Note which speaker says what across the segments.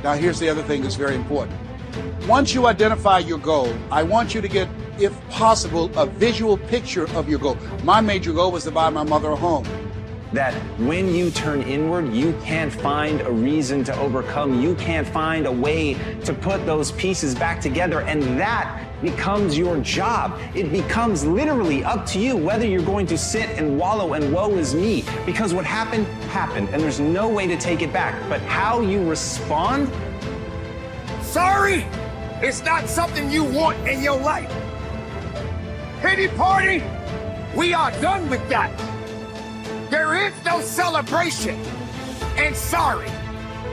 Speaker 1: Now, here's the other thing that's very important. Once you identify your goal, I want you to get, if possible, a visual picture of your goal. My major goal was to buy my mother a home.
Speaker 2: That when you turn inward, you can't find a reason to overcome. You can't find a way to put those pieces back together, and that becomes your job. It becomes literally up to you whether you're going to sit and wallow and woe is me, because what happened, happened, and there's no way to take it back. But how you respond?
Speaker 3: Sorry, it's not something you want in your life. Pity party, we are done with that. There is no celebration and sorry.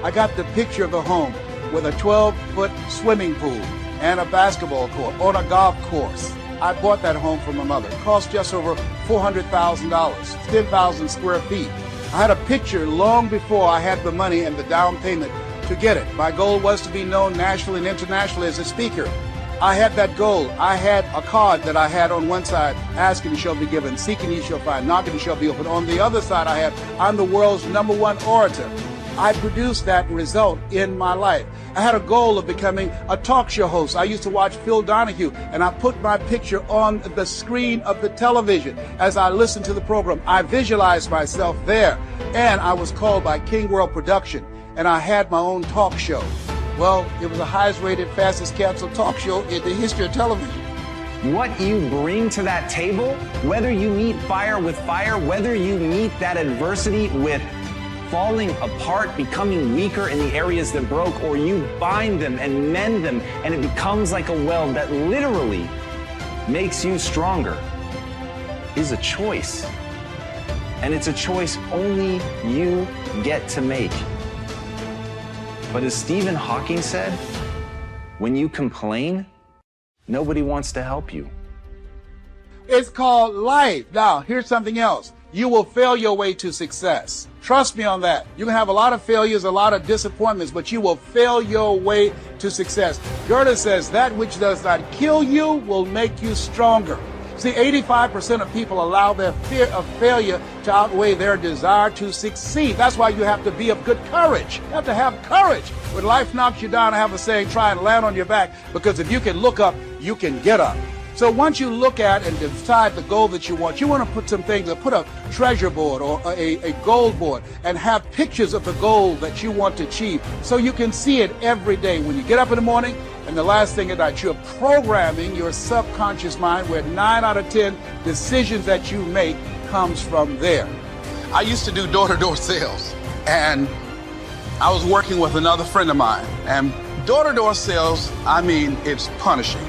Speaker 1: I got the picture of the home with a 12-foot swimming pool and a basketball court on a golf course. I bought that home for my mother. It cost just over $400,000, 10,000 square feet. I had a picture long before I had the money and the down payment to get it. My goal was to be known nationally and internationally as a speaker. I had that goal. I had a card that I had on one side, asking you shall be given, seeking you shall find, knocking you shall be opened. On the other side I had, I'm the world's #1 orator. I produced that result in my life. I had a goal of becoming a talk show host. I used to watch Phil Donahue, and I put my picture on the screen of the television as I listened to the program. I visualized myself there, and I was called by King World Production, and I had my own talk show. Well, it was the highest rated, fastest canceled talk show in the history of television.
Speaker 2: What you bring to that table, whether you meet fire with fire, whether you meet that adversity with falling apart, becoming weaker in the areas that broke, or you bind them and mend them, and it becomes like a weld that literally makes you stronger, is a choice. And it's a choice only you get to make. But as Stephen Hawking said, when you complain, nobody wants to help you.
Speaker 1: It's called life. Now, here's something else. You will fail your way to success. Trust me on that. You can have a lot of failures, a lot of disappointments, but you will fail your way to success. Goethe says that which does not kill you will make you stronger. See, 85% of people allow their fear of failure to outweigh their desire to succeed. That's why you have to be of good courage. You have to have courage. When life knocks you down, I have a saying, try and land on your back, because if you can look up, you can get up. So once you look at and decide the goal that you want to put some things, put a treasure board or a goal board and have pictures of the goal that you want to achieve so you can see it every day when you get up in the morning. And the last thing is that you're programming your subconscious mind, where 9 out of 10 decisions that you make comes from there. I used to do door-to-door sales, and I was working with another friend of mine. And door-to-door sales, I mean, it's punishing.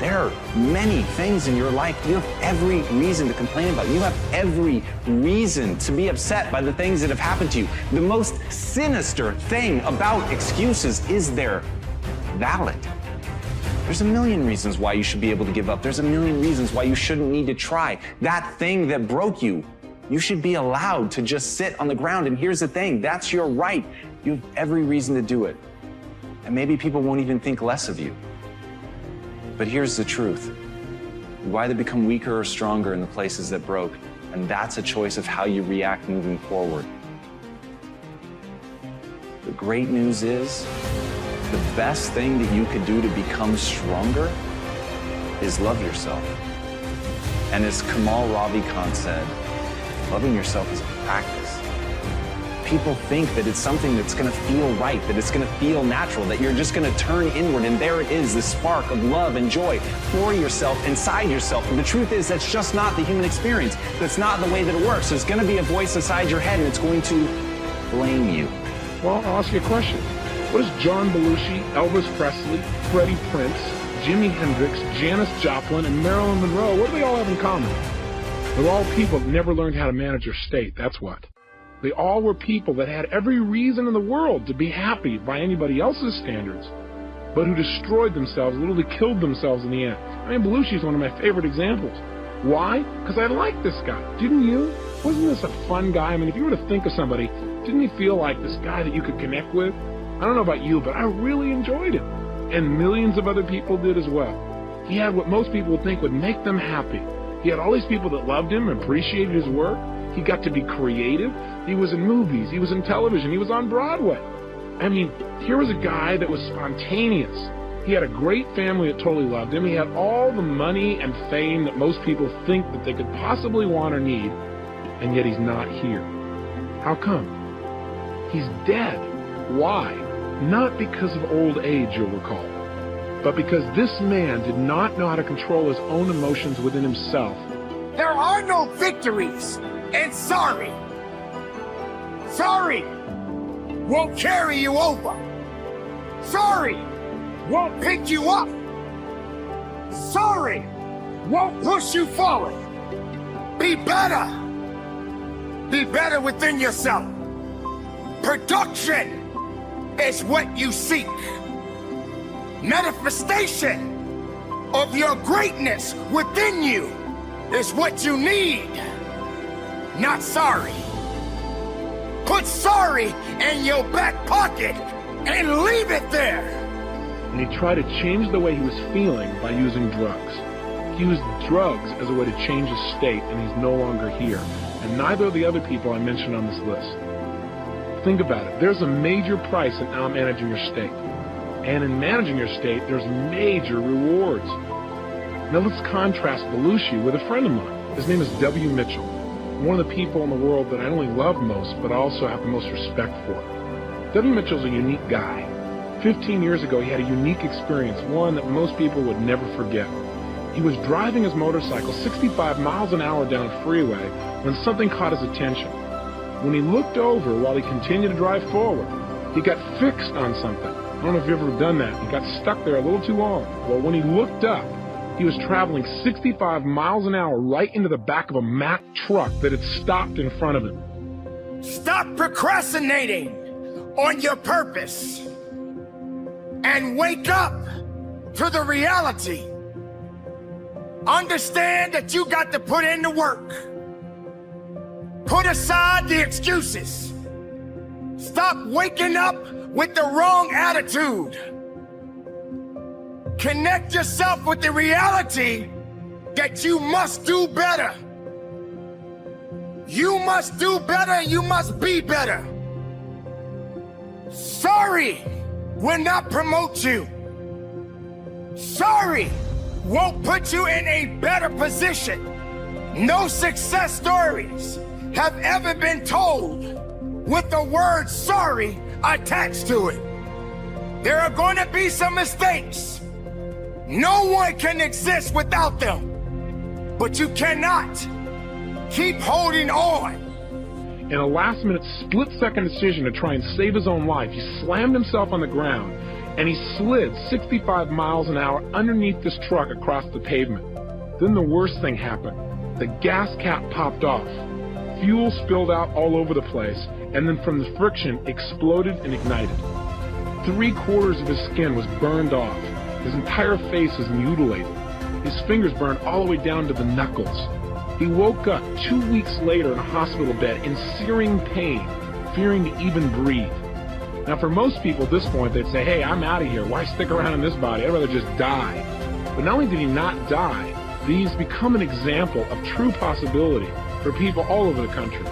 Speaker 2: There are many things in your life you have every reason to complain about. You have every reason to be upset by the things that have happened to you. The most sinister thing about excuses is they're valid. There's a million reasons why you should be able to give up. There's a million reasons why you shouldn't need to try. That thing that broke you, you should be allowed to just sit on the ground. And here's the thing, that's your right. You have every reason to do it. And maybe people won't even think less of you. But here's the truth. You either become weaker or stronger in the places that broke, and that's a choice of how you react moving forward. The great news is, the best thing that you could do to become stronger is love yourself. And as Kamal Ravikant said, loving yourself is a practice. People think that it's something that's going to feel right, that it's going to feel natural, that you're just going to turn inward, and there it is, the spark of love and joy for yourself, inside yourself. And the truth is, that's just not the human experience. That's not the way that it works. There's going to be a voice inside your head, and it's going to blame you.
Speaker 4: Well, I'll ask you a question. What does John Belushi, Elvis Presley, Freddie Prinze, Jimi Hendrix, Janis Joplin, and Marilyn Monroe, what do they all have in common? They're all people that never learned how to manage their state, that's what. They all were people that had every reason in the world to be happy by anybody else's standards, but who destroyed themselves, literally killed themselves in the end. I mean, Belushi's one of my favorite examples. Why? Because I like this guy. Didn't you? Wasn't this a fun guy? I mean, if you were to think of somebody, didn't he feel like this guy that you could connect with? I don't know about you, but I really enjoyed him. And millions of other people did as well. He had what most people would think would make them happy. He had all these people that loved him, appreciated his work. He got to be creative. He was in movies. He was in television. He was on Broadway. I mean, here was a guy that was spontaneous. He had a great family that totally loved him. He had all the money and fame that most people think that they could possibly want or need, and yet he's not here. How come? He's dead. Why? Not because of old age, you'll recall, but because this man did not know how to control his own emotions within himself.
Speaker 3: There are no victories in sorry. Sorry won't carry you over. Sorry won't pick you up. Sorry won't push you forward. Be better. Be better within yourself. Production is what you seek. Manifestation of your greatness within you is what you need, not sorry. Put sorry in your back pocket and leave it there.
Speaker 4: And he tried to change the way he was feeling by using drugs. He used drugs as a way to change his state, and he's no longer here. And neither of the other people I mentioned on this list. Think about it. There's a major price in out-managing your state. And in managing your state, there's major rewards. Now let's contrast Bilyeu with a friend of mine. His name is W. Mitchell. One of the people in the world that I not only love most, but I also have the most respect for. W. Mitchell's a unique guy. 15 years ago, he had a unique experience, one that most people would never forget. He was driving his motorcycle 65 miles an hour down a freeway when something caught his attention. When he looked over while he continued to drive forward, he got fixed on something. I don't know if you've ever done that. He got stuck there a little too long. Well, when he looked up, he was traveling 65 miles an hour right into the back of a Mack truck that had stopped in front of him.
Speaker 3: Stop procrastinating on your purpose and wake up to the reality. Understand that you got to put in the work. Put aside the excuses. Stop waking up with the wrong attitude. Connect yourself with the reality that you must do better. You must do better, you must be better. Sorry will not promote you. Sorry won't put you in a better position. No success stories have ever been told with the word sorry attached to it. There are going to be some mistakes. No one can exist without them. But you cannot keep holding on.
Speaker 4: In a last-minute, split-second decision to try and save his own life, he slammed himself on the ground and he slid 65 miles an hour underneath this truck across the pavement. Then the worst thing happened. The gas cap popped off. Fuel spilled out all over the place, and then from the friction, exploded and ignited. 3/4 of his skin was burned off. His entire face was mutilated. His fingers burned all the way down to the knuckles. He woke up 2 weeks later in a hospital bed in searing pain, fearing to even breathe. Now, for most people at this point, they'd say, hey, I'm out of here. Why stick around in this body? I'd rather just die. But not only did he not die, but he's become an example of true possibility for people all over the country.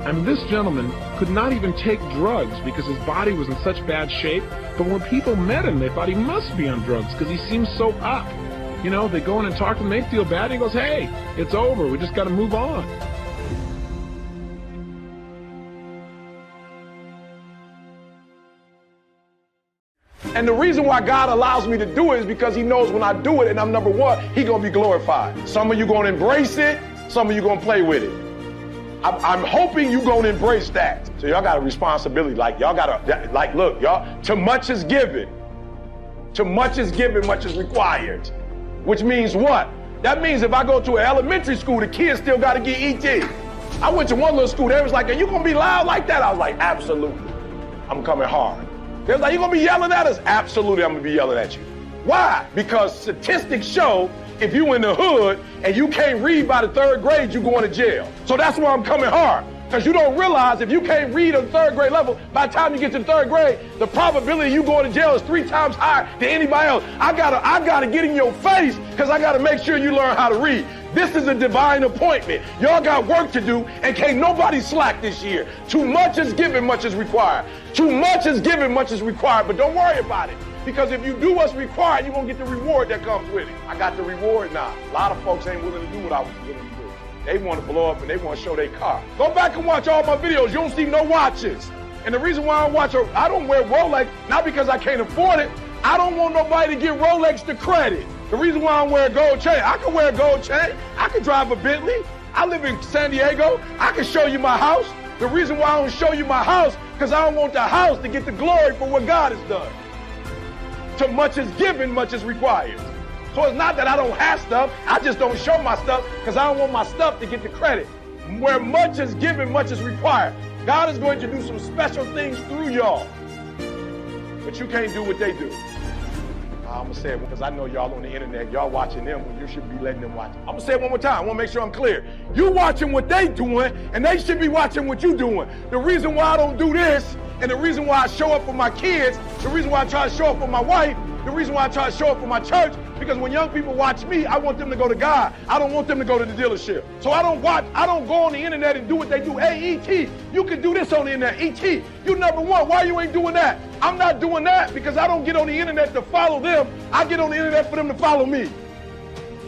Speaker 4: I mean, this gentleman could not even take drugs because his body was in such bad shape. But when people met him, they thought he must be on drugs because he seems so up. You know, they go in and talk to him, they feel bad. He goes, hey, it's over. We just got to move on.
Speaker 5: And the reason why God allows me to do it is because he knows when I do it and I'm number one, he going to be glorified. Some of you going to embrace it. Some of you going to play with it. I'm hoping you going to embrace that. So y'all got a responsibility. Like, y'all got to, like, look, y'all, too much is given. Too much is given, much is required. Which means what? That means if I go to an elementary school, the kids still got to get ET. I went to one little school, they was like, are you going to be loud like that? I was like, absolutely. I'm coming hard. They was like, you going to be yelling at us? Absolutely, I'm going to be yelling at you. Why? Because statistics show if you in the hood and you can't read by the 3rd grade, you going to jail. So that's why I'm coming hard. Because you don't realize if you can't read at the third grade level, by the time you get to the third grade, the probability of you going to jail is 3 times higher than anybody else. I gotta get in your face because I gotta make sure you learn how to read. This is a divine appointment. Y'all got work to do, and can't nobody slack this year. Too much is given, much is required. Too much is given, much is required, but don't worry about it. Because if you do what's required, you're gonna get the reward that comes with it. I got the reward now. A lot of folks ain't willing to do what I was willing to do. They want to blow up and they want to show their car. Go back and watch all my videos. You don't see no watches. And the reason why I don't wear Rolex, not because I can't afford it. I don't want nobody to give Rolex the credit. The reason why I wear a gold chain, I can wear a gold chain. I can drive a Bentley. I live in San Diego. I can show you my house. The reason why I don't show you my house, because I don't want the house to get the glory for what God has done. To much is given, much is required. So it's not that I don't have stuff, I just don't show my stuff because I don't want my stuff to get the credit. Where much is given, much is required. God is going to do some special things through y'all. But you can't do what they do. I'm going to say it because I know y'all on the internet, y'all watching them when you should be letting them watch. I'm going to say it one more time. I want to make sure I'm clear. You watching what they doing, and they should be watching what you doing. The reason why I don't do this, and the reason why I show up for my kids, the reason why I try to show up for my wife, the reason why I try to show up for my church, because when young people watch me, I want them to go to God. I don't want them to go to the dealership. So I don't go on the internet and do what they do. Hey, E.T., you can do this on the internet. E.T., you number one. Why you ain't doing that? I'm not doing that because I don't get on the internet to follow them. I get on the internet for them to follow me.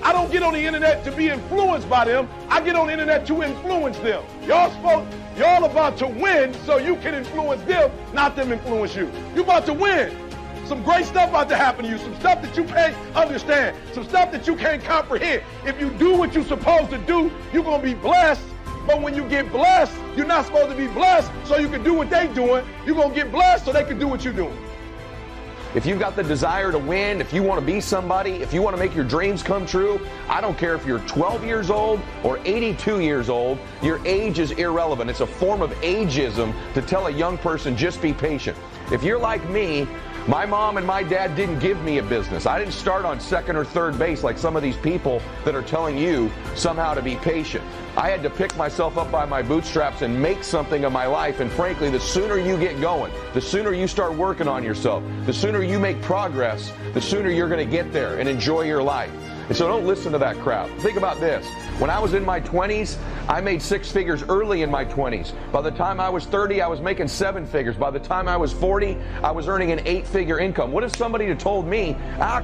Speaker 5: I don't get on the internet to be influenced by them. I get on the internet to influence them. Y'all about to win so you can influence them, not them influence you. You about to win. Some great stuff about to happen to you, some stuff that you can't understand, some stuff that you can't comprehend. If you do what you're supposed to do, you're going to be blessed. But when you get blessed, you're not supposed to be blessed so you can do what they're doing. You're going to get blessed so they can do what you're doing.
Speaker 6: If you've got the desire to win, if you want to be somebody, if you want to make your dreams come true, I don't care if you're 12 years old or 82 years old, your age is irrelevant. It's a form of ageism to tell a young person, just be patient. If you're like me, my mom and my dad didn't give me a business. I didn't start on second or third base like some of these people that are telling you somehow to be patient. I had to pick myself up by my bootstraps and make something of my life. And frankly, the sooner you get going, the sooner you start working on yourself, the sooner you make progress, the sooner you're going to get there and enjoy your life. And so don't listen to that crap. Think about this. When I was in my 20s, I made 6 figures early in my 20s. By the time I was 30, I was making 7 figures. By the time I was 40, I was earning an 8-figure income. What if somebody had told me,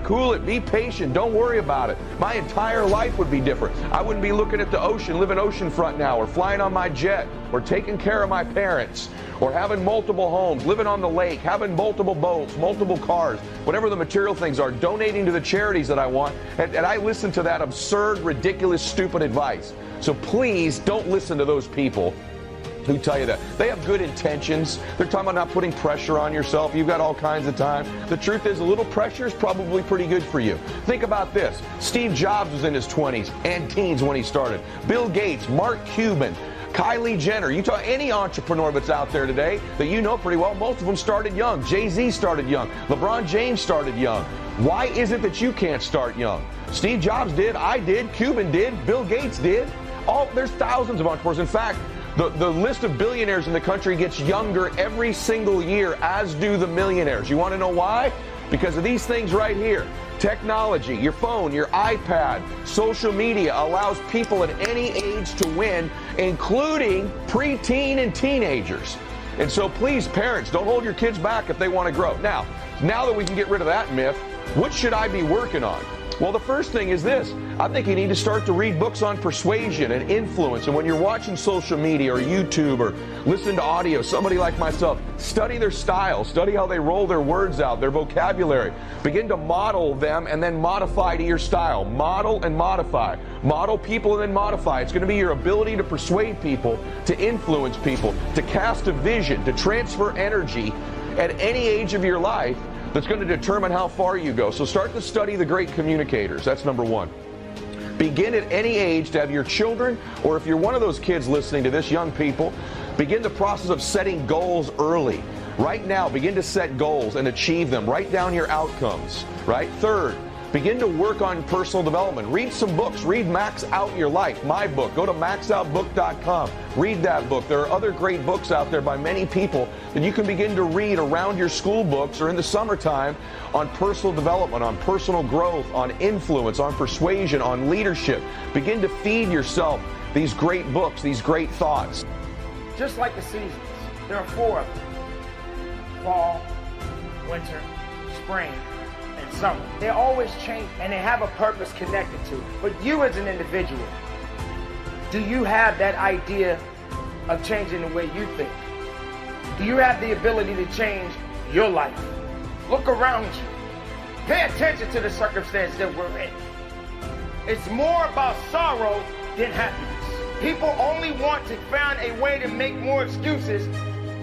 Speaker 6: cool it, be patient, don't worry about it? My entire life would be different. I wouldn't be looking at the ocean, living oceanfront now, or flying on my jet, or taking care of my parents, or having multiple homes, living on the lake, having multiple boats, multiple cars, whatever the material things are, donating to the charities that I want. And I listen to that absurd, ridiculous, stupid advice. So please don't listen to those people who tell you that. They have good intentions. They're talking about not putting pressure on yourself. You've got all kinds of time. The truth is, a little pressure is probably pretty good for you. Think about this. Steve Jobs was in his 20s and teens when he started. Bill Gates, Mark Cuban, Kylie Jenner. You talk any entrepreneur that's out there today that you know pretty well, most of them started young. Jay-Z started young. LeBron James started young. Why is it that you can't start young? Steve Jobs did, I did, Cuban did, Bill Gates did. There's thousands of entrepreneurs. In fact, the list of billionaires in the country gets younger every single year, as do the millionaires. You want to know why? Because of these things right here. Technology, your phone, your iPad, social media allows people at any age to win, including preteen and teenagers. And so please, parents, don't hold your kids back if they want to grow. Now that we can get rid of that myth, what should I be working on? Well, the first thing is this. I think you need to start to read books on persuasion and influence. And when you're watching social media or YouTube or listen to audio, somebody like myself, study their style, study how they roll their words out, their vocabulary. Begin to model them and then modify to your style. Model and modify. Model people and then modify. It's going to be your ability to persuade people, to influence people, to cast a vision, to transfer energy at any age of your life that's going to determine how far you go. So start to study the great communicators. That's number one. Begin at any age to have your children, or if you're one of those kids listening to this, young people, begin the process of setting goals early. Right now, begin to set goals and achieve them. Write down your outcomes, right? Third, Begin to work on personal development. Read some books. Read Max Out Your Life, my book. Go to maxoutbook.com. Read that book. There are other great books out there by many people that you can begin to read around your school books or in the summertime on personal development, on personal growth, on influence, on persuasion, on leadership. Begin to feed yourself these great books, these great thoughts.
Speaker 3: Just like the seasons, there are 4 of them. Fall, winter, spring, and summer. They always change and they have a purpose connected to it. But you as an individual, do you have that idea of changing the way you think? Do you have the ability to change your life? Look around you. Pay attention to the circumstance that we're in. It's more about sorrow than happiness. People only want to find a way to make more excuses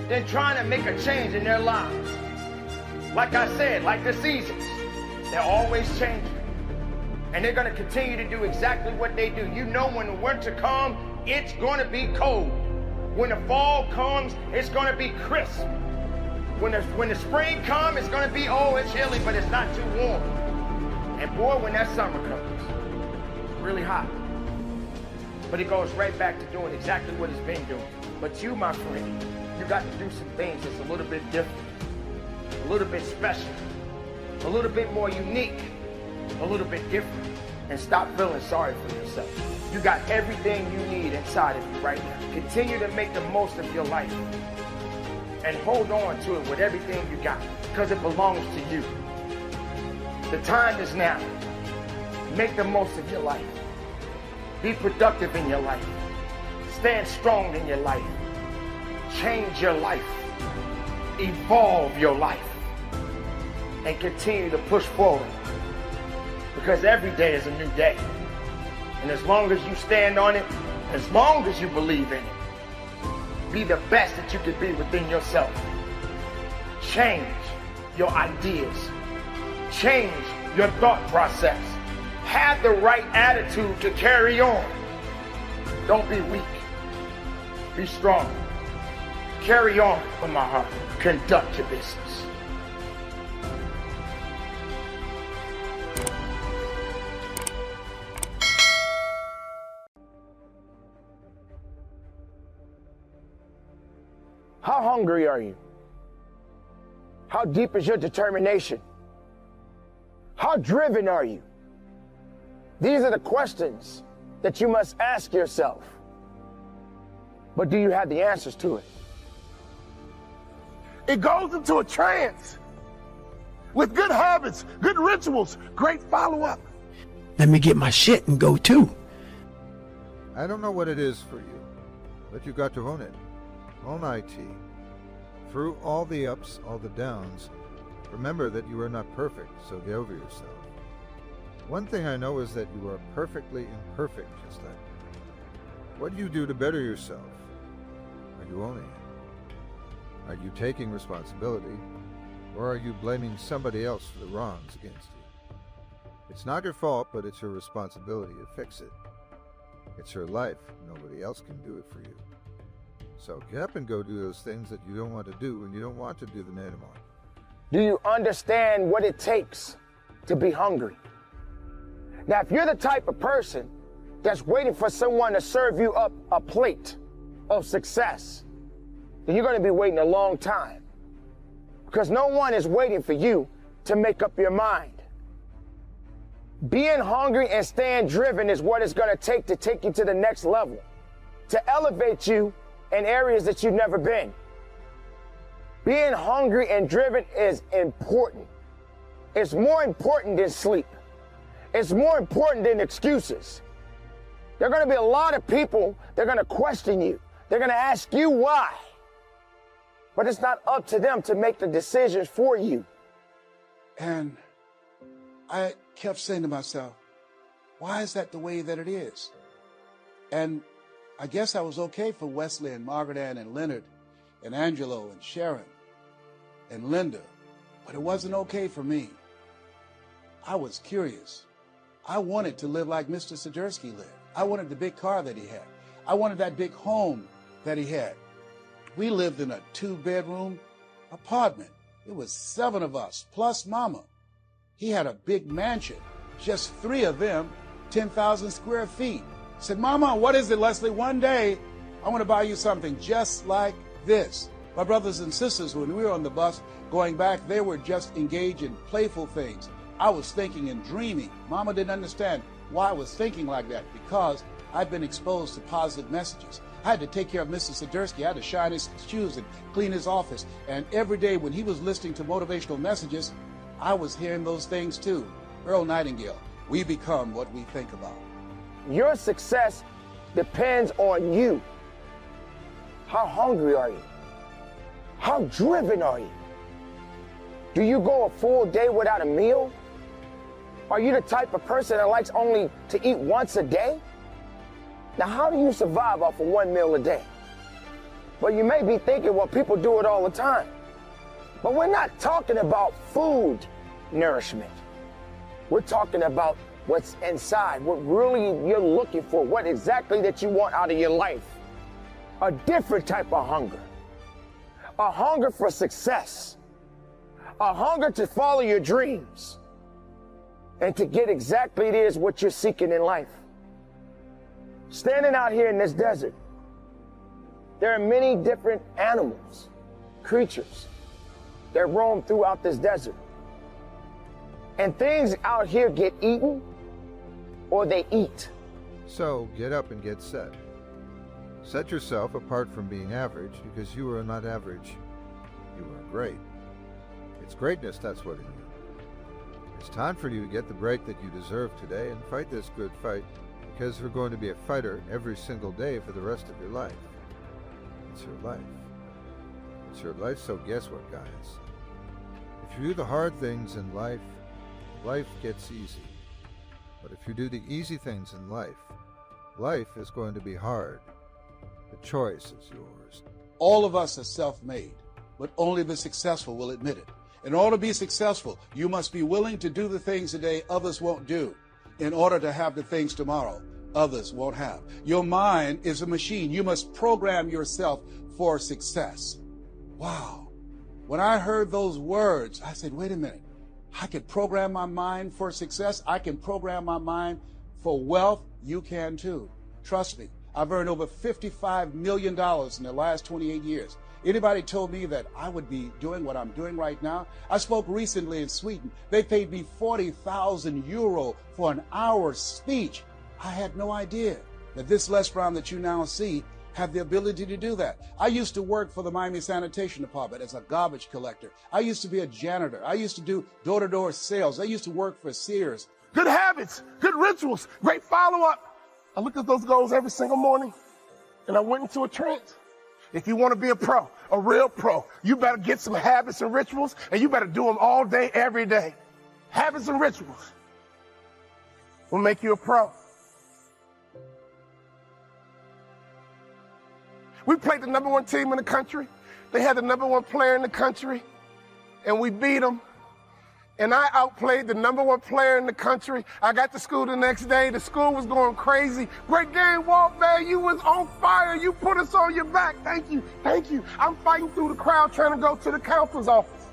Speaker 3: than trying to make a change in their lives. Like I said, like the seasons, they're always changing. And they're going to continue to do exactly what they do. You know when the winter comes, it's going to be cold. When the fall comes, it's going to be crisp. When the spring comes, it's going to be, oh, it's chilly, but it's not too warm. And boy, when that summer comes, it's really hot. But it goes right back to doing exactly what it's been doing. But you, my friend, you got to do some things that's a little bit different, a little bit special, a little bit more unique, a little bit different, and stop feeling sorry for yourself. You got everything you need inside of you right now. Continue to make the most of your life and hold on to it with everything you got because it belongs to you. The time is now. Make the most of your life. Be productive in your life. Stand strong in your life. Change your life. Evolve your life. And continue to push forward. Because every day is a new day. And as long as you stand on it, as long as you believe in it, be the best that you can be within yourself. Change your ideas. Change your thought process. Have the right attitude to carry on. Don't be weak. Be strong. Carry on from my heart. Conduct your business. How hungry are you? How deep is your determination? How driven are you? These are the questions that you must ask yourself. But do you have the answers to it?
Speaker 7: It goes into a trance with good habits, good rituals, great follow-up.
Speaker 8: Let me get my shit and go too.
Speaker 9: I don't know what it is for you, but you got to own it. Own IT. Through all the ups, all the downs, remember that you are not perfect, so get over yourself. One thing I know is that you are perfectly imperfect just like me. What do you do to better yourself? Are you owning it? Are you taking responsibility? Or are you blaming somebody else for the wrongs against you? It's not your fault, but it's your responsibility to fix it. It's your life. Nobody else can do it for you. So get up and go do those things that you don't want to do and you don't want to do them anymore.
Speaker 3: Do you understand what it takes to be hungry? Now, if you're the type of person that's waiting for someone to serve you up a plate of success, then you're going to be waiting a long time. Because no one is waiting for you to make up your mind. Being hungry and staying driven is what it's going to take you to the next level, to elevate you in areas that you've never been. Being hungry and driven is important. It's more important than sleep. It's more important than excuses. There are going to be a lot of people, they're going to question you. They're going to ask you why. But it's not up to them to make the decisions for you.
Speaker 1: And I kept saying to myself, why is that the way that it is? And I guess I was okay for Wesley and Margaret Ann and Leonard and Angelo and Sharon and Linda, but it wasn't okay for me. I was curious. I wanted to live like Mr. Sidursky lived. I wanted the big car that he had. I wanted that big home that he had. We lived in a 2-bedroom apartment. It was 7 of us, plus Mama. He had a big mansion. just 3 of them, 10,000 square feet. I said, Mama, what is it, Leslie? One day, I want to buy you something just like this. My brothers and sisters, when we were on the bus going back, they were just engaged in playful things. I was thinking and dreaming. Mama didn't understand why I was thinking like that, because I'd been exposed to positive messages. I had to take care of Mr. Sidursky. I had to shine his shoes and clean his office. And every day when he was listening to motivational messages, I was hearing those things too. Earl Nightingale, we become what we think about.
Speaker 3: Your success depends on you. How hungry are you? How driven are you? Do you go a full day without a meal? Are you the type of person that likes only to eat once a day? Now, how do you survive off of 1 meal a day? Well, you may be thinking, well, people do it all the time. But we're not talking about food nourishment. We're talking about what's inside, what really you're looking for, what exactly that you want out of your life. A different type of hunger. A hunger for success. A hunger to follow your dreams. And to get exactly it is what you're seeking in life. Standing out here in this desert, there are many different animals, creatures that roam throughout this desert. And things out here get eaten or they eat.
Speaker 9: So get up and get set. Set yourself apart from being average, because you are not average. You are great. It's greatness, that's what it is. It's time for you to get the break that you deserve today and fight this good fight, because you're going to be a fighter every single day for the rest of your life. It's your life. It's your life, so guess what, guys? If you do the hard things in life, life gets easy. But if you do the easy things in life, life is going to be hard. The choice is yours.
Speaker 1: All of us are self-made, but only the successful will admit it. In order to be successful, you must be willing to do the things today others won't do, in order to have the things tomorrow others won't have. Your mind is a machine. You must program yourself for success. Wow. When I heard those words, I said, wait a minute. I could program my mind for success. I can program my mind for wealth. You can too. Trust me. I've earned over $55 million in the last 28 years. Anybody told me that I would be doing what I'm doing right now? I spoke recently in Sweden. They paid me 40,000 euro for an hour speech. I had no idea that this Les Brown that you now see had the ability to do that. I used to work for the Miami Sanitation Department as a garbage collector. I used to be a janitor. I used to do door-to-door sales. I used to work for Sears.
Speaker 7: Good habits, good rituals, great follow-up. I look at those goals every single morning, and I went into a trance. If you want to be a pro, a real pro, you better get some habits and rituals, and you better do them all day, every day. Habits and rituals will make you a pro. We played the #1 team in the country. They had the #1 player in the country, and we beat them. And I outplayed the #1 player in the country. I got to school the next day. The school was going crazy. Great game, Walt, man. You was on fire. You put us on your back. Thank you. Thank you. I'm fighting through the crowd trying to go to the counselor's office.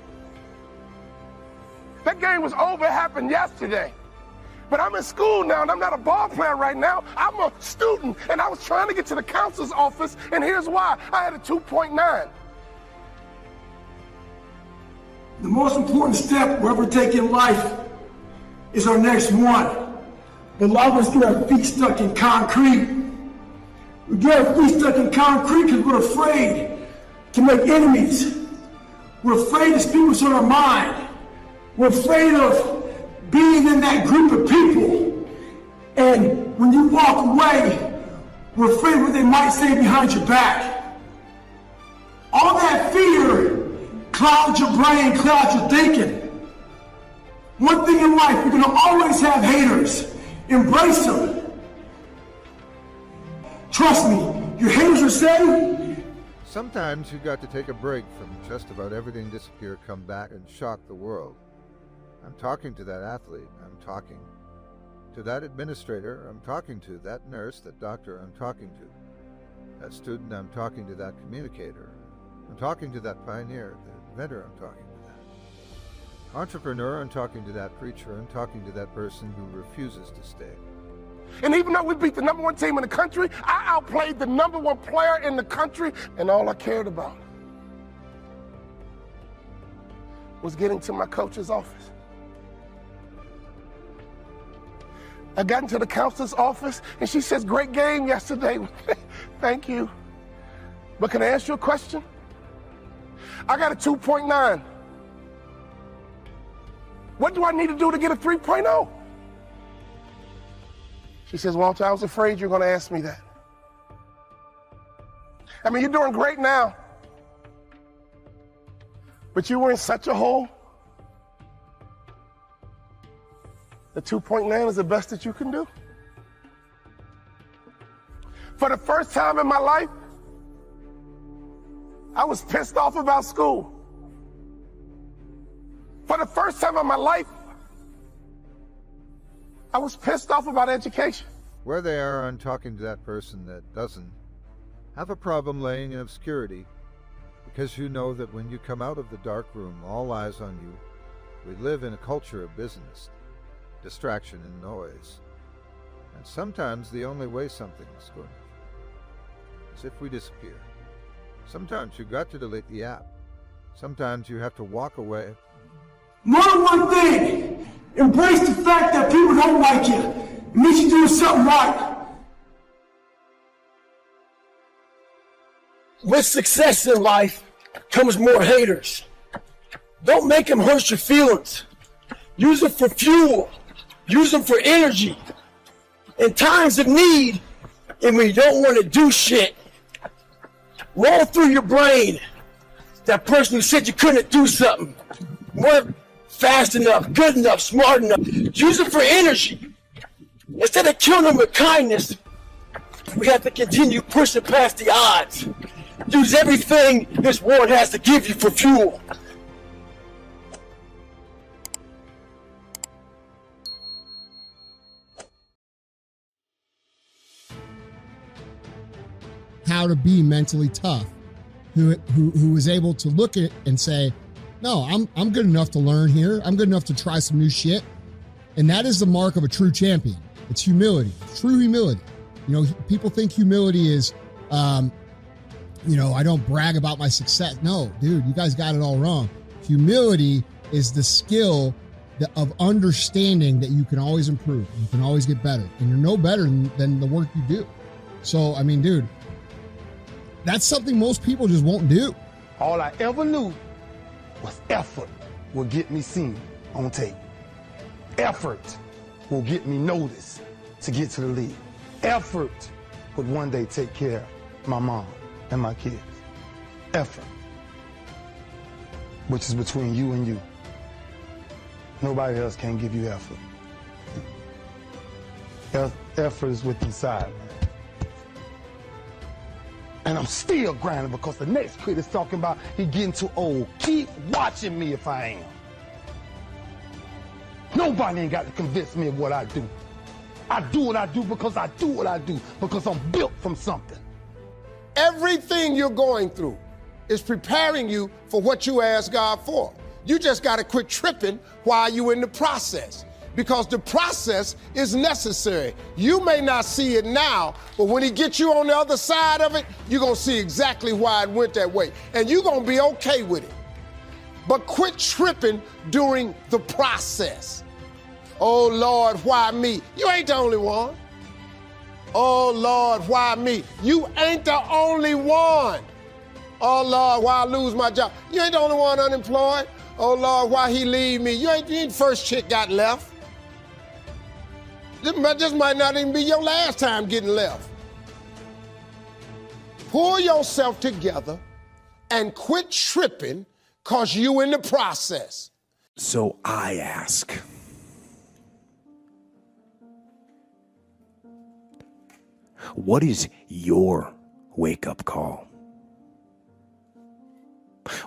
Speaker 7: That game was over. It happened yesterday. But I'm in school now, and I'm not a ball player right now. I'm a student, and I was trying to get to the counselor's office, and here's why. I had a 2.9.
Speaker 8: The most important step we'll ever take in life is our next one. But a lot of us get our feet stuck in concrete. We get our feet stuck in concrete because we're afraid to make enemies. We're afraid to speak what's on our mind. We're afraid of being in that group of people. And when you walk away, we're afraid what they might say behind your back. All that fear clouds your brain, clouds your thinking. One thing in life, you're going to always have haters. Embrace them. Trust me, your haters are saying.
Speaker 9: Sometimes you got to take a break from just about everything, disappear, come back, and shock the world. I'm talking to that athlete. I'm talking to that administrator. I'm talking to that nurse, that doctor. I'm talking to that student. I'm talking to that communicator. I'm talking to that pioneer, the inventor. I'm talking to that. Entrepreneur and talking to that preacher and talking to that person who refuses to stay.
Speaker 7: And even though we beat the #1 team in the country, I outplayed the #1 player in the country, and all I cared about was getting to my coach's office. I got into the counselor's office, and she says, "Great game yesterday." Thank you. But can I ask you a question? I got a 2.9. What do I need to do to get a 3.0? She says, "Walter, I was afraid you're going to ask me that." I mean, you're doing great now, but you were in such a hole. The 2.9 is the best that you can do. For the first time in my life, I was pissed off about school. For the first time in my life, I was pissed off about education.
Speaker 9: Where they are on talking to that person that doesn't have a problem laying in obscurity, because you know that when you come out of the dark room, all eyes on you. We live in a culture of business, distraction and noise. And sometimes the only way something is good is if we disappear. Sometimes you got to delete the app. Sometimes you have to walk away.
Speaker 8: Know one thing, embrace the fact that people don't like you. It means you're doing something right. With success in life comes more haters. Don't make them hurt your feelings. Use them for fuel. Use them for energy. In times of need, and when you don't want to do shit, roll through your brain that person who said you couldn't do something. Weren't fast enough, good enough, smart enough. Use it for energy. Instead of killing them with kindness, we have to continue pushing past the odds. Use everything this world has to give you for fuel.
Speaker 10: How to be mentally tough, who was able to look at it and say, no, I'm good enough to learn here. I'm good enough to try some new shit. And that is the mark of a true champion. It's humility, true humility. You know, people think humility is, I don't brag about my success. No, dude, you guys got it all wrong. Humility is the skill of understanding that you can always improve. You can always get better. And you're no better than the work you do. So, I mean, dude, that's something most people just won't do.
Speaker 3: All I ever knew was effort will get me seen on tape. Effort will get me noticed to get to the league. Effort would one day take care of my mom and my kids. Effort, which is between you and you. Nobody else can give you effort. Effort is within inside, man. And I'm still grinding because the next kid is talking about he getting too old. Keep watching me if I am. Nobody ain't got to convince me of what I do. I do what I do because I do what I do, because I'm built from something.
Speaker 7: Everything you're going through is preparing you for what you asked God for. You just got to quit tripping while you're in the process, because the process is necessary. You may not see it now, but when he gets you on the other side of it, you're going to see exactly why it went that way, and you're going to be okay with it. But quit tripping during the process. Oh, Lord, why me? You ain't the only one. Oh, Lord, why me? You ain't the only one. Oh, Lord, why I lose my job? You ain't the only one unemployed. Oh, Lord, why he leave me? You ain't the first chick got left. This might not even be your last time getting left. Pull yourself together and quit tripping, because you in the process.
Speaker 11: So I ask, what is your wake-up call?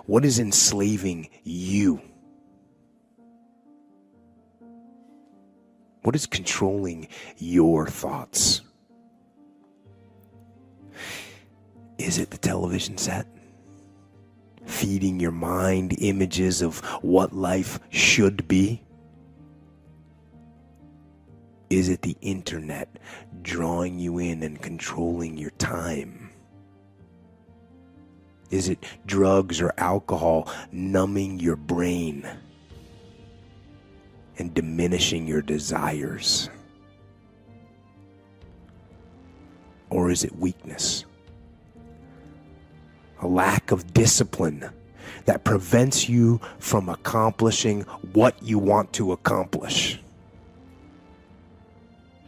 Speaker 11: What is enslaving you? What is controlling your thoughts? Is it the television set? feeding your mind images of what life should be? Is it the internet drawing you in and controlling your time? Is it drugs or alcohol numbing your brain and diminishing your desires? Or is it weakness? A lack of discipline that prevents you from accomplishing what you want to accomplish.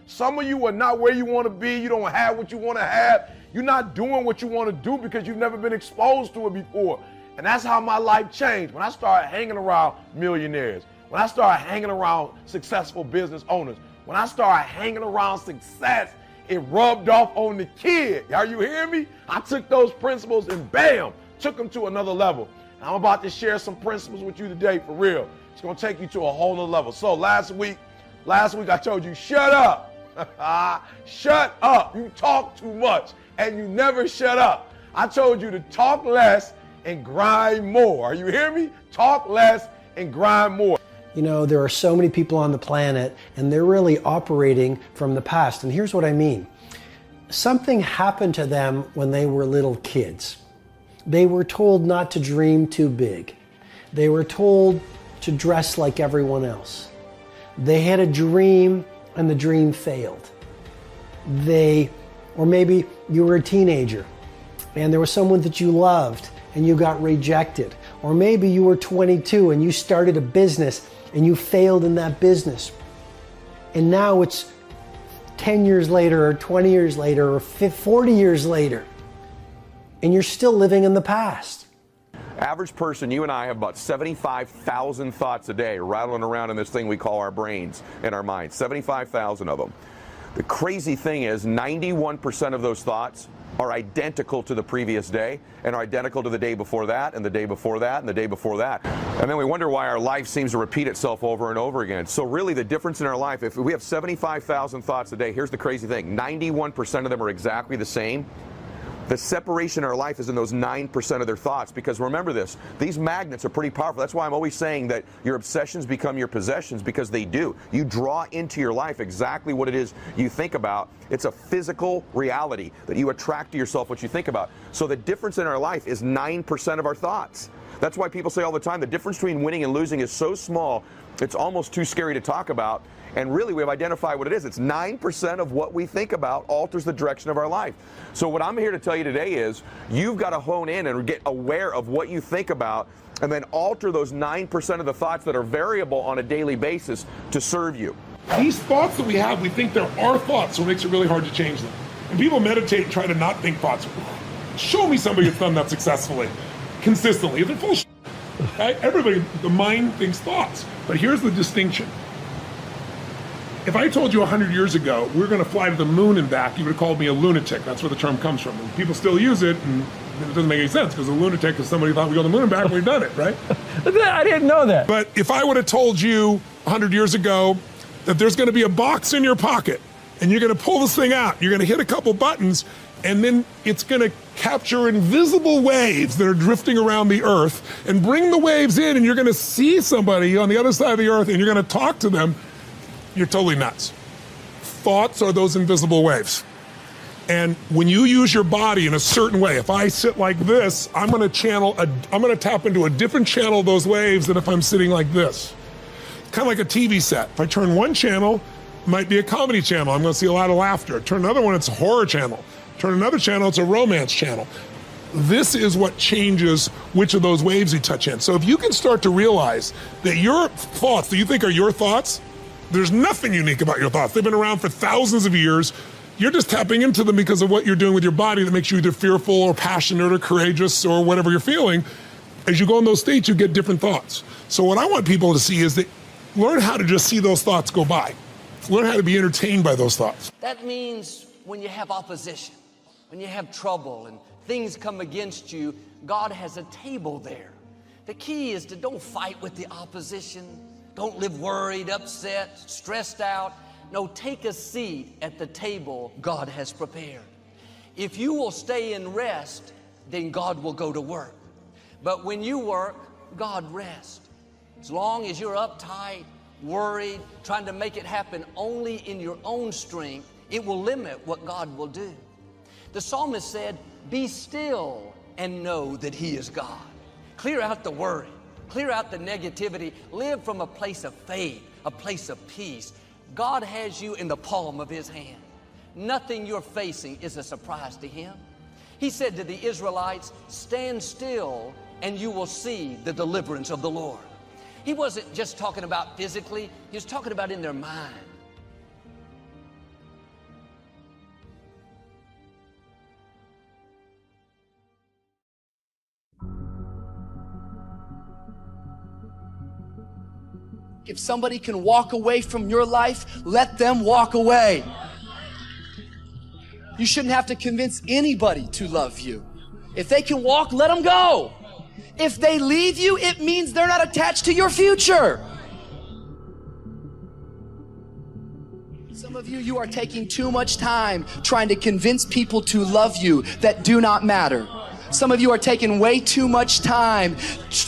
Speaker 5: Some of you are not where you want to be. You don't have what you want to have. You're not doing what you want to do because you've never been exposed to it before. And that's how my life changed. When I started hanging around millionaires, when I started hanging around successful business owners, when I started hanging around success, it rubbed off on the kid. Are you hearing me? I took those principles and bam, took them to another level. And I'm about to share some principles with you today for real. It's going to take you to a whole nother level. So last week I told you, shut up. Shut up. You talk too much and you never shut up. I told you to talk less and grind more. Are you hearing me? Talk less and grind more.
Speaker 12: You know, there are so many people on the planet and they're really operating from the past. And here's what I mean. Something happened to them when they were little kids. They were told not to dream too big. They were told to dress like everyone else. They had a dream and the dream failed. Or maybe you were a teenager and there was someone that you loved and you got rejected. Or maybe you were 22 and you started a business and you failed in that business. And now it's 10 years later or 20 years later or 40 years later and you're still living in the past.
Speaker 6: Average person, you and I have about 75,000 thoughts a day rattling around in this thing we call our brains and our minds. 75,000 of them. The crazy thing is 91% of those thoughts are identical to the previous day and are identical to the day before that and the day before that and the day before that. And then we wonder why our life seems to repeat itself over and over again. So really the difference in our life, if we have 75,000 thoughts a day, here's the crazy thing, 91% of them are exactly the same. The separation in our life is in those 9% of their thoughts, because remember this, these magnets are pretty powerful. That's why I'm always saying that your obsessions become your possessions, because they do. You draw into your life exactly what it is you think about. It's a physical reality that you attract to yourself what you think about. So the difference in our life is 9% of our thoughts. That's why people say all the time the difference between winning and losing is so small, it's almost too scary to talk about. And really, we have identified what it is. It's 9% of what we think about alters the direction of our life. So what I'm here to tell you today is you've got to hone in and get aware of what you think about and then alter those 9% of the thoughts that are variable on a daily basis to serve you.
Speaker 4: These thoughts that we have, we think they're our thoughts, so it makes it really hard to change them. And people meditate and try to not think thoughts. Show me somebody that's done that successfully, consistently. They're full of shit. Right? Everybody, the mind thinks thoughts. But here's the distinction. If I told you 100 years ago we're going to fly to the moon and back, you would have called me a lunatic. That's where the term comes from. And people still use it, and it doesn't make any sense, because a lunatic is somebody who thought we go to the moon and back and we've done it, right?
Speaker 13: I didn't know that.
Speaker 4: But if I would have told you 100 years ago that there's going to be a box in your pocket, and you're going to pull this thing out, you're going to hit a couple buttons, and then it's going to capture invisible waves that are drifting around the earth and bring the waves in, and you're going to see somebody on the other side of the earth and you're going to talk to them, you're totally nuts. Thoughts are those invisible waves. And when you use your body in a certain way, if I sit like this, I'm going to tap into a different channel of those waves than if I'm sitting like this. Kind of like a TV set. If I turn one channel, it might be a comedy channel. I'm going to see a lot of laughter. Turn another one, it's a horror channel. Turn another channel, it's a romance channel. This is what changes which of those waves you touch in. So if you can start to realize that your thoughts that you think are your thoughts, there's nothing unique about your thoughts. They've been around for thousands of years. You're just tapping into them because of what you're doing with your body that makes you either fearful or passionate or courageous or whatever you're feeling. As you go in those states, you get different thoughts. So what I want people to see is that learn how to just see those thoughts go by. Learn how to be entertained by those thoughts.
Speaker 14: That means when you have opposition, when you have trouble and things come against you, God has a table there. The key is to don't fight with the opposition. Don't live worried, upset, stressed out. No, take a seat at the table God has prepared. If you will stay in rest, then God will go to work. But when you work, God rests. As long as you're uptight, worried, trying to make it happen only in your own strength, it will limit what God will do. The psalmist said, be still and know that He is God. Clear out the worry, clear out the negativity, live from a place of faith, a place of peace. God has you in the palm of His hand. Nothing you're facing is a surprise to Him. He said to the Israelites, stand still and you will see the deliverance of the Lord. He wasn't just talking about physically, He was talking about in their mind.
Speaker 15: If somebody can walk away from your life, let them walk away. You shouldn't have to convince anybody to love you. If they can walk, let them go. If they leave you, it means they're not attached to your future. Some of you, you are taking too much time trying to convince people to love you that do not matter. Some of you are taking way too much time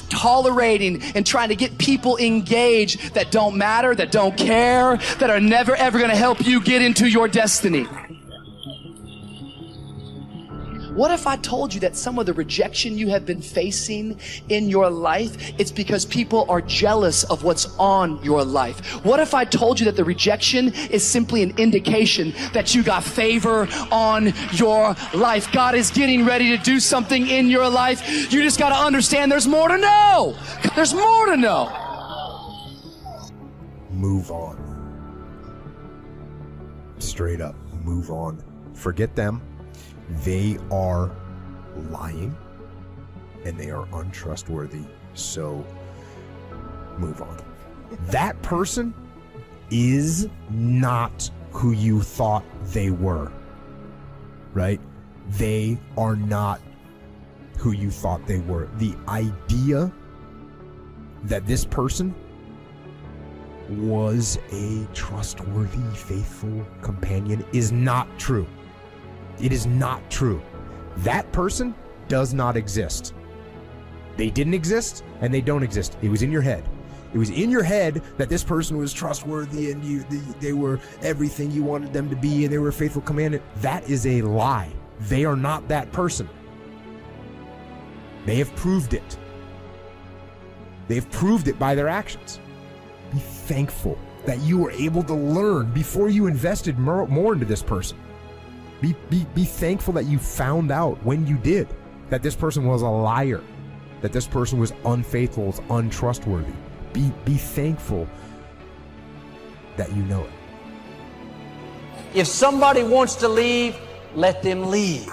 Speaker 15: tolerating and trying to get people engaged that don't matter, that don't care, that are never ever going to help you get into your destiny. What if I told you that some of the rejection you have been facing in your life, it's because people are jealous of what's on your life? What if I told you that the rejection is simply an indication that you got favor on your life? God is getting ready to do something in your life. You just got to understand there's more to know. There's more to know.
Speaker 11: Move on. Straight up, move on. Forget them. They are lying and they are untrustworthy, so move on. That person is not who you thought they were, right? They are not who you thought they were. The idea that this person was a trustworthy, faithful companion is not true. It is not true. That person does not exist. They didn't exist and they don't exist. It was in your head. It was in your head that this person was trustworthy and they were everything you wanted them to be and they were a faithful companion. That is a lie. They are not that person. They have proved it. They have proved it by their actions. Be thankful that you were able to learn before you invested more into this person. Be thankful that you found out when you did that this person was a liar, that this person was unfaithful, was untrustworthy. Be thankful that you know it.
Speaker 14: If somebody wants to leave, let them leave.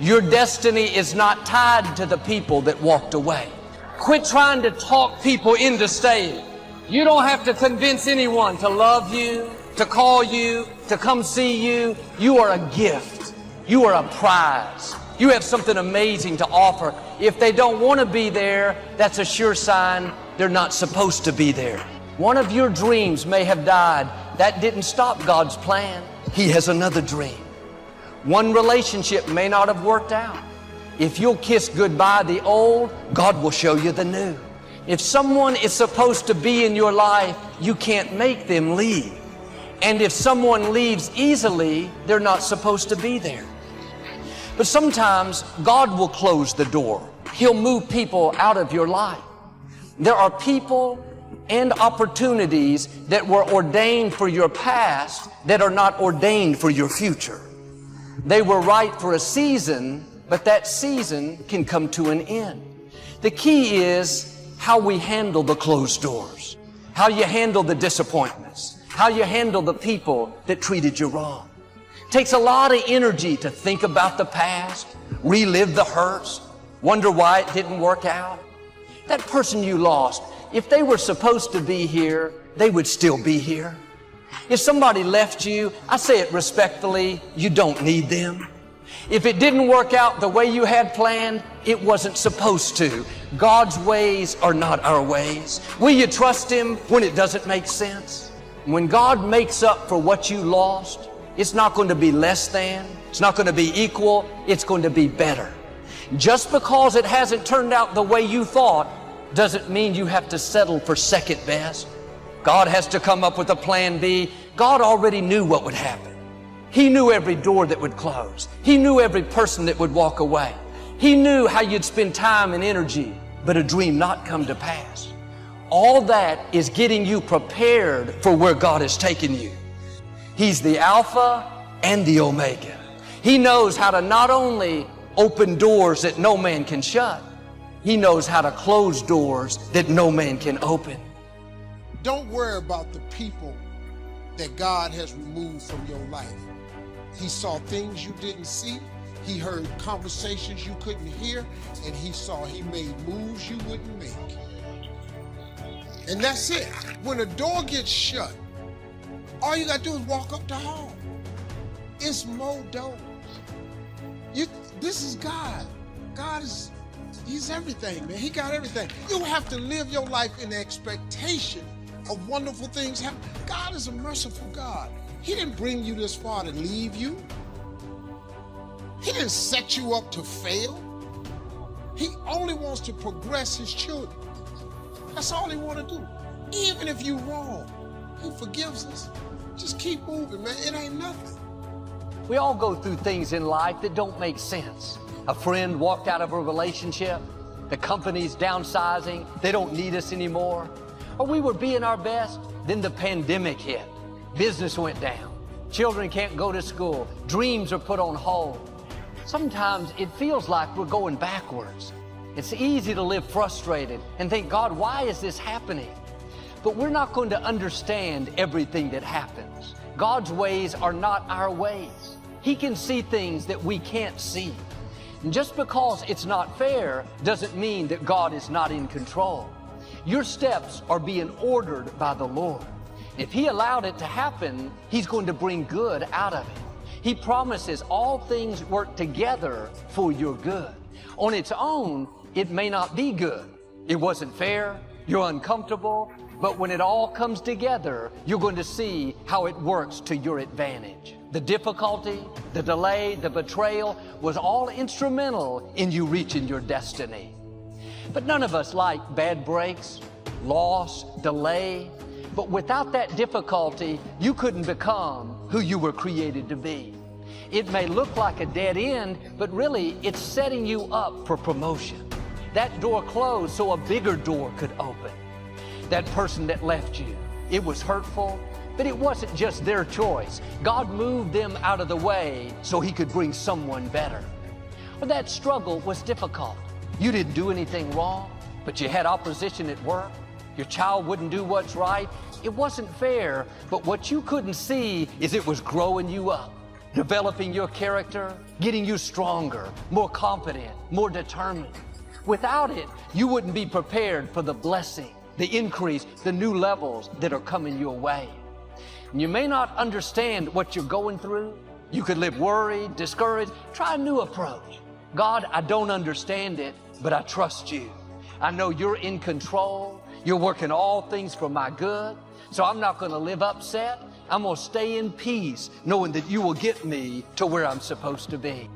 Speaker 14: Your destiny is not tied to the people that walked away. Quit trying to talk people into staying. You don't have to convince anyone to love you, to call you, to come see you. You are a gift. You are a prize. You have something amazing to offer. If they don't want to be there, that's a sure sign they're not supposed to be there. One of your dreams may have died. That didn't stop God's plan. He has another dream. One relationship may not have worked out. If you'll kiss goodbye the old, God will show you the new. If someone is supposed to be in your life, you can't make them leave. And if someone leaves easily, they're not supposed to be there. But sometimes God will close the door. He'll move people out of your life. There are people and opportunities that were ordained for your past that are not ordained for your future. They were right for a season, but that season can come to an end. The key is how we handle the closed doors, how you handle the disappointments, how you handle the people that treated you wrong. It takes a lot of energy to think about the past, relive the hurts, wonder why it didn't work out. That person you lost, if they were supposed to be here, they would still be here. If somebody left you, I say it respectfully, you don't need them. If it didn't work out the way you had planned, it wasn't supposed to. God's ways are not our ways. Will you trust Him when it doesn't make sense? When God makes up for what you lost, it's not going to be less than, it's not going to be equal, it's going to be better. Just because it hasn't turned out the way you thought doesn't mean you have to settle for second best. God has to come up with a plan B. God already knew what would happen. He knew every door that would close. He knew every person that would walk away. He knew how you'd spend time and energy, but a dream not come to pass. All that is getting you prepared for where God has taken you. He's the Alpha and the Omega. He knows how to not only open doors that no man can shut, He knows how to close doors that no man can open.
Speaker 16: Don't worry about the people that God has removed from your life. He saw things you didn't see. He heard conversations you couldn't hear, and he made moves you wouldn't make. And that's it. When a door gets shut, all you gotta do is walk up the hall. It's more doors. This is God. He's everything, man. He got everything. You have to live your life in the expectation of wonderful things happening. God is a merciful God. He didn't bring you this far to leave you. He didn't set you up to fail. He only wants to progress His children. That's all He wants to do. Even if you're wrong, He forgives us. Just keep moving, man. It ain't nothing.
Speaker 14: We all go through things in life that don't make sense. A friend walked out of a relationship. The company's downsizing. They don't need us anymore. Or we were being our best. Then the pandemic hit. Business went down. Children can't go to school. Dreams are put on hold. Sometimes it feels like we're going backwards. It's easy to live frustrated and think, God, why is this happening? But we're not going to understand everything that happens. God's ways are not our ways. He can see things that we can't see. And just because it's not fair doesn't mean that God is not in control. Your steps are being ordered by the Lord. If He allowed it to happen, He's going to bring good out of it. He promises all things work together for your good. On its own, it may not be good. It wasn't fair, you're uncomfortable, but when it all comes together, you're going to see how it works to your advantage. The difficulty, the delay, the betrayal was all instrumental in you reaching your destiny. But none of us like bad breaks, loss, delay. But without that difficulty, you couldn't become who you were created to be. It may look like a dead end, but really it's setting you up for promotion. That door closed so a bigger door could open. That person that left you, it was hurtful, but it wasn't just their choice. God moved them out of the way so He could bring someone better. But that struggle was difficult. You didn't do anything wrong, but you had opposition at work. Your child wouldn't do what's right. It wasn't fair, but what you couldn't see is it was growing you up, developing your character, getting you stronger, more confident, more determined. Without it, you wouldn't be prepared for the blessing, the increase, the new levels that are coming your way. And you may not understand what you're going through. You could live worried, discouraged. Try a new approach. God, I don't understand it, but I trust You. I know You're in control. You're working all things for my good. So I'm not going to live upset. I'm going to stay in peace, knowing that You will get me to where I'm supposed to be.